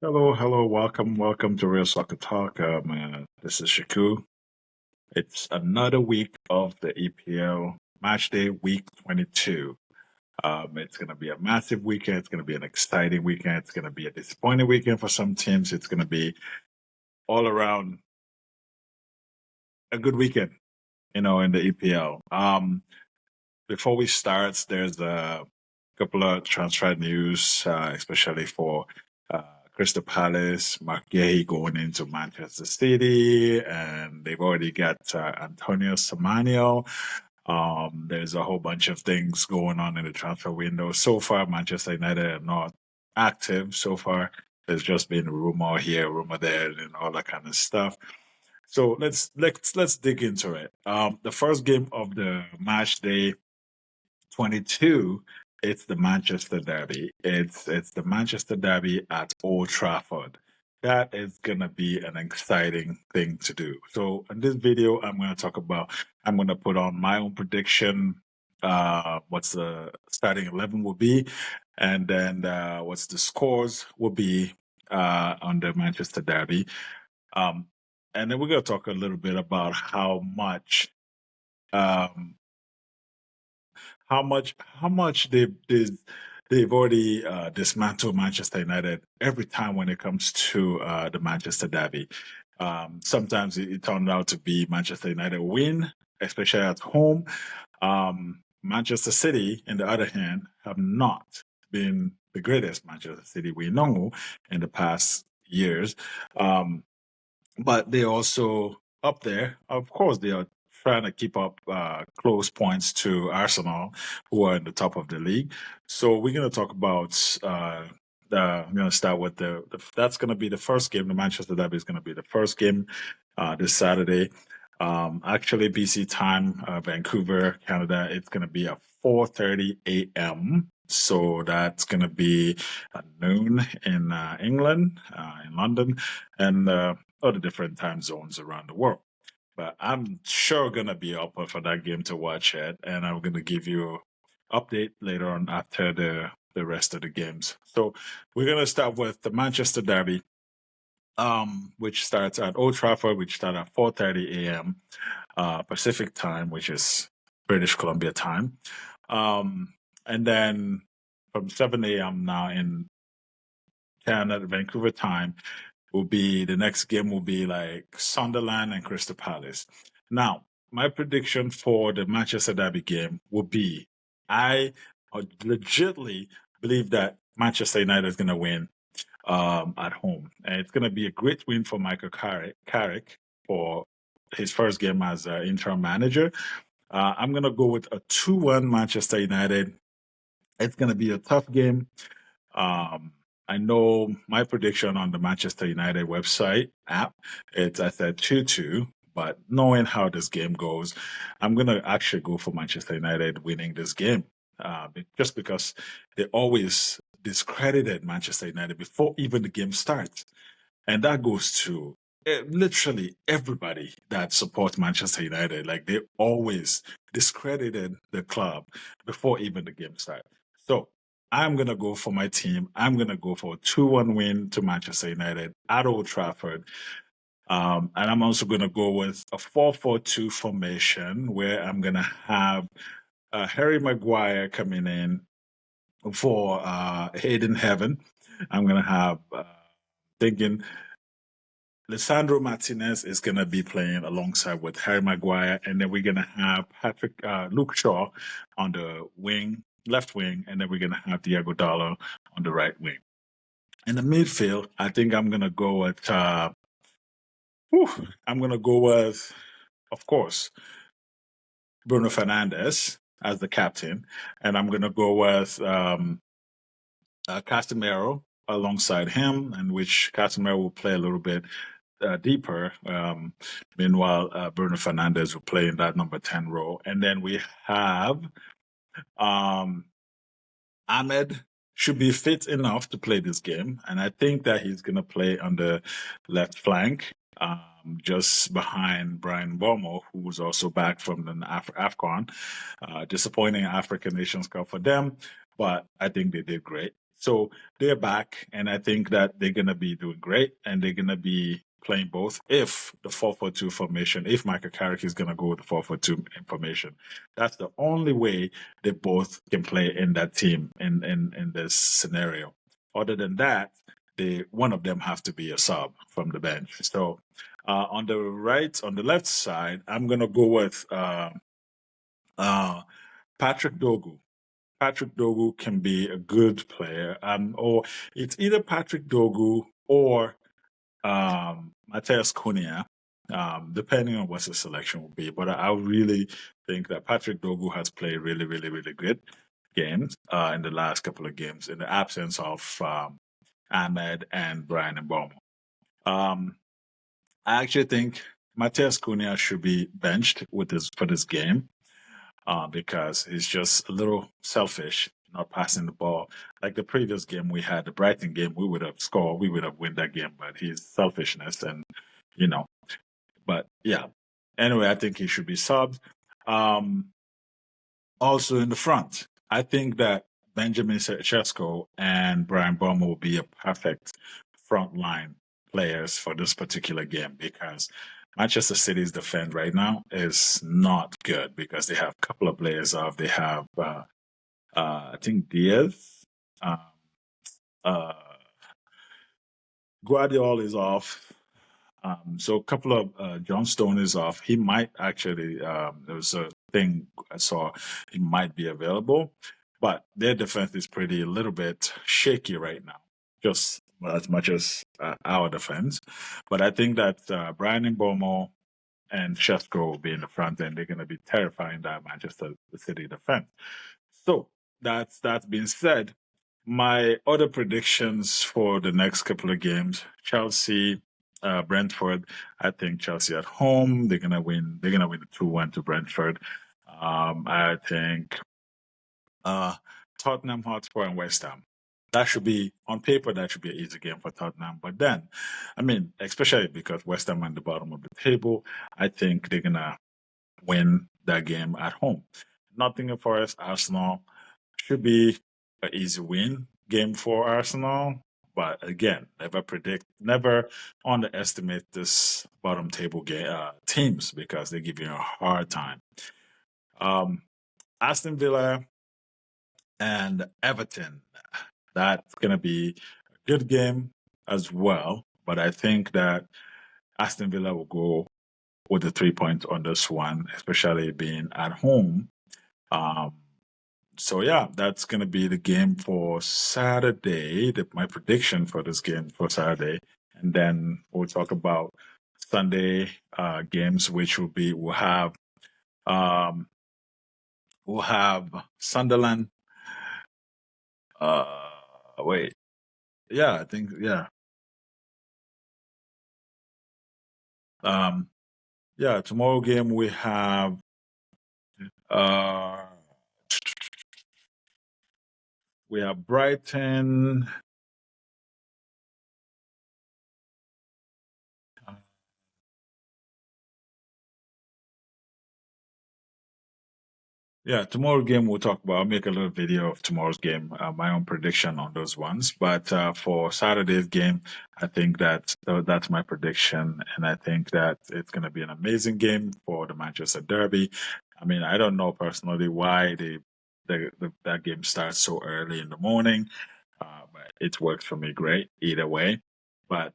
Hello, welcome to Real Soccer Talk. This is Shaku. It's another week of the EPL Match Day Week 22. It's going to be a massive weekend. It's going to be an exciting weekend. It's going to be a disappointing weekend for some teams. It's going to be all around a good weekend, in the EPL. Before we start, there's a couple of transfer news, especially for uh, Crystal Palace, Mark Gay going into Manchester City, and they've already got Antonio Semenyo. There's a whole bunch of things going on in the transfer window. So far, Manchester United are not active. So far, there's just been rumor here, rumor there, and all that kind of stuff. So let's dig into it. The first game of the match day 22, it's the Manchester Derby. It's the Manchester Derby at Old Trafford. That is gonna be an exciting thing to do. So in this video, I'm gonna put on my own prediction, what's the starting 11 will be, and then what's the scores will be on the Manchester Derby. Um, and then we're gonna talk a little bit about um, how much they've already dismantled Manchester United every time when it comes to the Manchester Derby. Sometimes it turned out to be Manchester United win, especially at home. Manchester City, on the other hand, have not been the greatest Manchester City we know in the past years. Um, but they're also up there. Of course, they are trying to keep up close points to Arsenal, who are in the top of the league. So we're going to talk about. I'm going to start with that's going to be the first game. The Manchester Derby is going to be the first game this Saturday. Actually, BC time, Vancouver, Canada. It's going to be at 4:30 a.m. So that's going to be at noon in England, in London, and other different time zones around the world. But I'm sure gonna be up for that game to watch it, and I'm gonna give you update later on after the rest of the games. So we're gonna start with the Manchester Derby, which starts at Old Trafford, which starts at 4:30 a.m. Pacific time, which is British Columbia time, and then from 7 a.m. now in Canada, Vancouver time, will be the next game will be like Sunderland and Crystal Palace. Now, my prediction for the Manchester Derby game will be I legitimately believe that Manchester United is going to win at home. And it's going to be a great win for Michael Carrick for his first game as interim manager. I'm going to go with a 2-1 Manchester United. It's going to be a tough game. I know my prediction on the Manchester United website app, I said 2-2, but knowing how this game goes, I'm going to actually go for Manchester United winning this game, just because they always discredited Manchester United before even the game starts. And that goes to literally everybody that supports Manchester United. Like, they always discredited the club before even the game starts. So I'm going to go for my team. I'm going to go for a 2-1 win to Manchester United at Old Trafford. And I'm also going to go with a 4-4-2 formation where I'm going to have Harry Maguire coming in for Hayden Heaven. I'm going to have, thinking Lisandro Martinez is going to be playing alongside with Harry Maguire, and then we're going to have Luke Shaw on the wing, left wing, and then we're going to have Diego Dallo on the right wing. In the midfield, I think I'm going to go with, of course, Bruno Fernandes as the captain, and I'm going to go with Casemiro alongside him, in which Casemiro will play a little bit deeper. Meanwhile, Bruno Fernandes will play in that number 10 role. And then we have Ahmed should be fit enough to play this game. And I think that he's going to play on the left flank, just behind Brian Bomo, who was also back from the AFCON. Disappointing African Nations Cup for them, but I think they did great. So they're back, and I think that they're going to be doing great, and they're going to be playing both. If the 4-4-2 formation, if Michael Carrick is going to go with the 4-4-2 formation, that's the only way they both can play in that team in this scenario. Other than that, one of them have to be a sub from the bench. So on the left side, I'm going to go with Patrick Dogu. Patrick Dogu can be a good player, or it's either Patrick Dogu or Mateus Cunha, depending on what the selection will be. But I really think that Patrick Dogu has played really, really, really good games in the last couple of games in the absence of Ahmed and Brian Mbeumo. I actually think Mateus Cunha should be benched for this game. Because he's just a little selfish, not passing the ball. Like the previous game we had, the Brighton game, we would have scored, we would have won that game, but his selfishness and, you know, but yeah. Anyway, I think he should be subbed. Also in the front, I think that Benjamin Sesko and Brian Bomo will be a perfect front line players for this particular game because Manchester City's defense right now is not good because they have a couple of players off. They have, I think, Diaz. Guardiola is off. So a couple of John Stone is off. He might actually, there was a thing I saw, he might be available. But their defense is a little bit shaky right now, just as much as our defense. But I think that Brian Mbeumo and Shesko will be in the front end. They're going to be terrifying that Manchester City defense. So that being said, my other predictions for the next couple of games: Chelsea, Brentford. I think Chelsea at home, they're gonna win. They're gonna win the 2-1 to Brentford. I think Tottenham Hotspur and West Ham. That should be, on paper, that should be an easy game for Tottenham. But then, I mean, especially because West Ham are at the bottom of the table, I think they're gonna win that game at home. Nottingham Forest, Arsenal should be an easy win game for Arsenal. But again, never underestimate this bottom table teams because they give you a hard time. Aston Villa and Everton, that's going to be a good game as well. But I think that Aston Villa will go with the 3 points on this one, especially being at home. So yeah, that's going to be the game for Saturday, my prediction for this game for Saturday. And then we'll talk about Sunday games, which we'll have Sunderland. Wait. Yeah, I think, yeah. Yeah, tomorrow game we have Brighton. Yeah, tomorrow game we'll talk about. I'll make a little video of tomorrow's game, my own prediction on those ones. But for Saturday's game, I think that's my prediction, and I think that it's going to be an amazing game for the Manchester Derby. I mean, I don't know personally why that game starts so early in the morning, but it works for me great either way. But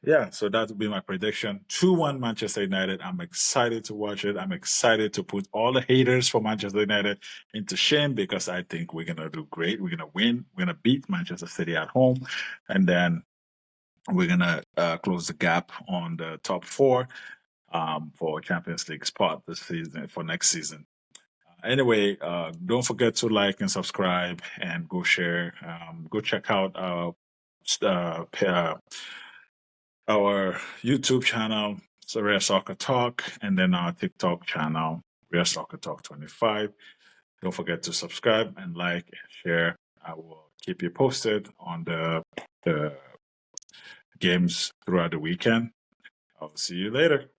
yeah, so that would be my prediction. 2-1 Manchester United. I'm excited to watch it. I'm excited to put all the haters for Manchester United into shame because I think we're going to do great. We're going to win. We're going to beat Manchester City at home. And then we're going to close the gap on the top four for Champions League spot this season, for next season. Anyway, don't forget to like and subscribe and go share. Go check out our YouTube channel, so Rare Soccer Talk, and then our TikTok channel, Rare Soccer Talk 25. Don't forget to subscribe and like and share. I will keep you posted on the games throughout the weekend. I'll see you later.